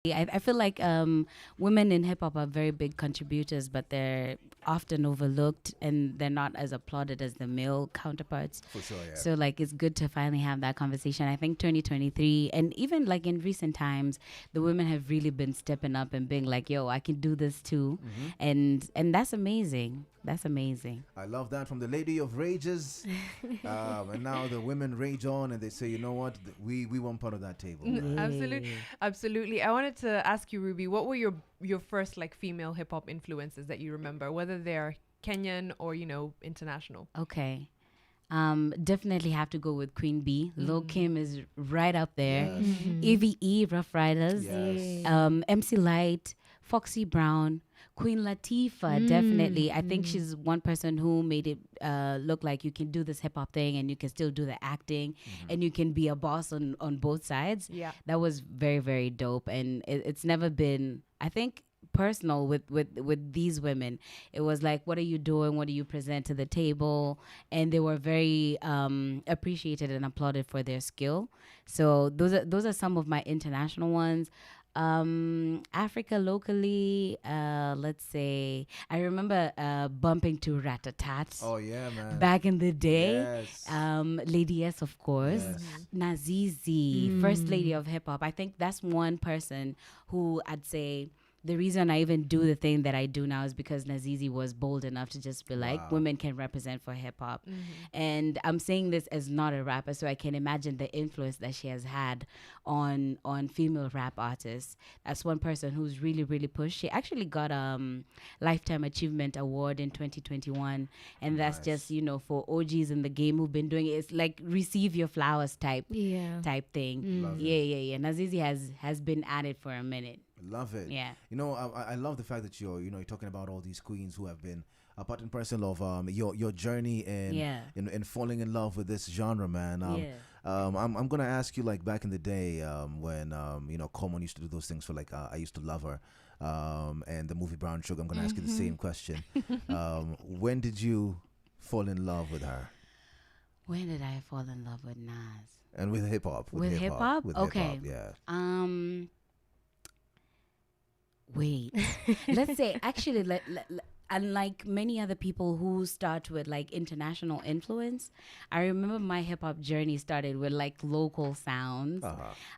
I feel like women in hip hop are very big contributors, but they're often overlooked and they're not as applauded as the male counterparts. For sure, yeah. So like it's good to finally have that conversation. I think 2023 and even like in recent times, the women have really been stepping up and being like, "Yo, I can do this too," and that's amazing. That's amazing. I love that from the lady of rages. And now the women rage on and they say, you know what, we want part of that table. Absolutely, absolutely. I wanted to ask you, Ruby, what were your first like female hip hop influences that you remember, whether they're Kenyan or international? Okay. Definitely have to go with Queen B. Lil Kim is right up there. EVE, Rough Riders, Yes. MC Light, Foxy Brown, Queen Latifah. Definitely, I think she's one person who made it look like you can do this hip hop thing and you can still do the acting and you can be a boss on both sides. Yeah. That was very, very dope, and it's never been, I think, personal with these women. It was like, what are you doing, what do you present to the table, and they were very appreciated and applauded for their skill. So those are some of my international ones. Africa locally, let's say I remember bumping to Ratatat Oh, yeah, man. back in the day. Yes. Lady S, of course. Yes. Nazizi, first lady of hip hop. I think that's one person who I'd say the reason I even do the thing that I do now is because Nazizi was bold enough to just be like, Wow. women can represent for hip hop. And I'm saying this as not a rapper, so I can imagine the influence that she has had on female rap artists. That's one person who's really, really pushed. She actually got Lifetime Achievement Award in 2021. And that's Nice. just, for OGs in the game who've been doing it. It's like receive your flowers type thing. Love it. Yeah. Nazizi has been at it for a minute. Love it. Yeah. I love the fact that you're talking about all these queens who have been a part and parcel of your journey in falling in love with this genre, man. I'm gonna ask you, like, back in the day when Common used to do those things for, like, I Used to Love Her, and the movie Brown Sugar. I'm gonna ask you the same question. When did you fall in love with her? When did I fall in love with Nas? And with hip hop. With hip hop? With Okay. hip-hop, yeah. Wait. Let's say actually unlike many other people who start with like international influence, I remember my hip hop journey started with like local sounds.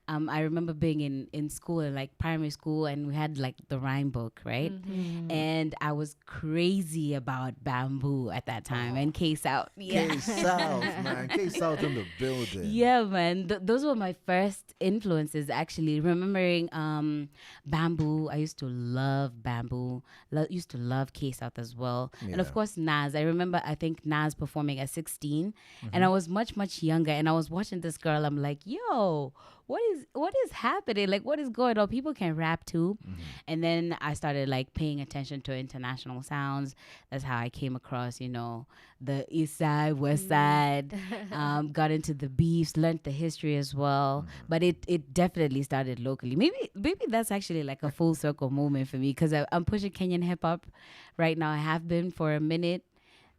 I remember being in school, in like primary school, and we had like the rhyme book, right? And I was crazy about Bamboo at that time and K-South. Yeah. K-South, man. K-South in the building. Yeah, man. Those were my first influences, actually. Remembering Bamboo. I used to love Bamboo. Used to love K-South as well. And of Yeah. course, Nas. I remember, I think, Nas performing at 16. And I was much, much younger. And I was watching this girl. I'm like, yo, what is happening? Like, what is going on? People can rap too. And then I started like paying attention to international sounds. That's how I came across, the East Side, West Side. Got into the beefs, learned the history as well. But it definitely started locally. Maybe that's actually like a full circle moment for me, because I'm pushing Kenyan hip hop right now. I have been for a minute.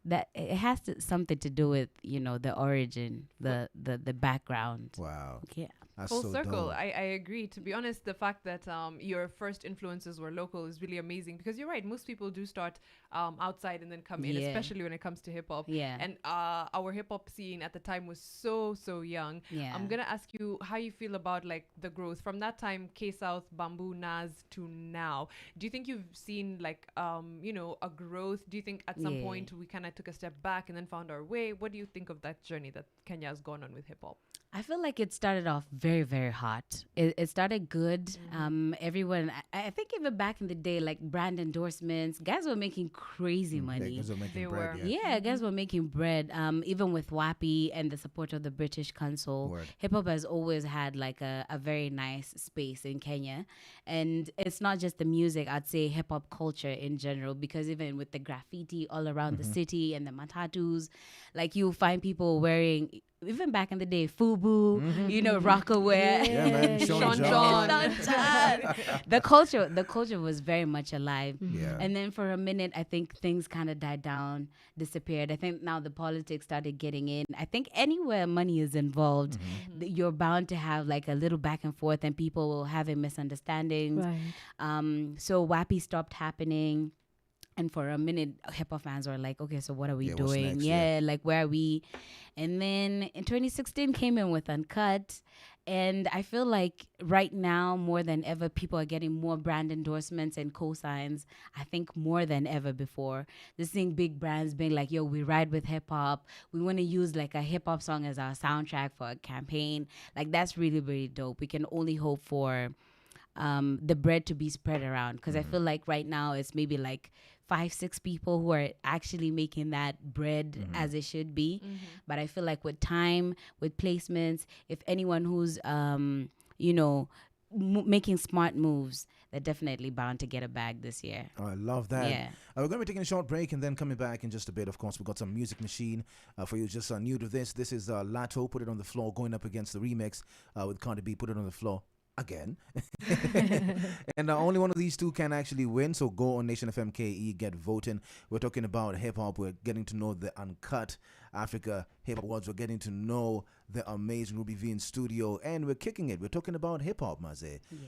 That it has something to do with the origin, the background. Wow. Yeah. That's Full so circle. dope. I agree. To be honest, the fact that your first influences were local is really amazing, because you're right. Most people do start outside and then come in, Yeah. especially when it comes to hip hop. Yeah. And our hip hop scene at the time was so young. Yeah. I'm gonna ask you how you feel about like the growth from that time, K South, Bamboo, Nas to now. Do you think you've seen like a growth? Do you think at some Yeah. point we kind of took a step back and then found our way? What do you think of that journey that Kenya has gone on with hip hop? I feel like it started off very, very hot. It started good. Everyone, I think even back in the day, like brand endorsements, guys were making crazy money. Guys are making They bread, were. yeah. Yeah, guys were making bread. Even with WAPI and the support of the British Council, Word. hip hop has always had like a very nice space in Kenya. And it's not just the music, I'd say hip hop culture in general, because even with the graffiti all around the city and the matatus, like you find people wearing even back in the day, Fubu, Rockaware. Yeah, man. Sean John. The culture was very much alive. Yeah. And then for a minute, I think things kind of died down, disappeared. I think now the politics started getting in. I think anywhere money is involved, you're bound to have like a little back and forth, and people will have misunderstandings. Right. So WAPI stopped happening. And for a minute, hip hop fans were like, okay, so what are we doing? Like, where are we? And then in 2016 came in with Unkut. And I feel like right now, more than ever, people are getting more brand endorsements and cosigns. I think more than ever before. Just seeing big brands being like, yo, we ride with hip hop. We want to use like a hip hop song as our soundtrack for a campaign. Like, that's really, really dope. We can only hope for the bread to be spread around. Because I feel like right now it's maybe like 5-6 people who are actually making that bread as it should be. But I feel like with time, with placements, if anyone who's making smart moves, they're definitely bound to get a bag this year. Oh, I love that. Yeah. We're going to be taking a short break and then coming back in just a bit. Of course, we've got some Music Machine for you just new to this. This is Lato, Put It On The Floor, going up against the remix with Cardi B, Put It On The Floor. Again. And only one of these two can actually win, so go on Nation FM KE, get voting. We're talking about hip-hop. We're getting to know the Unkut Africa Hip Hop Awards. We're getting to know the amazing Ruby V in studio, and we're kicking it. We're talking about hip-hop, Maze. Yeah.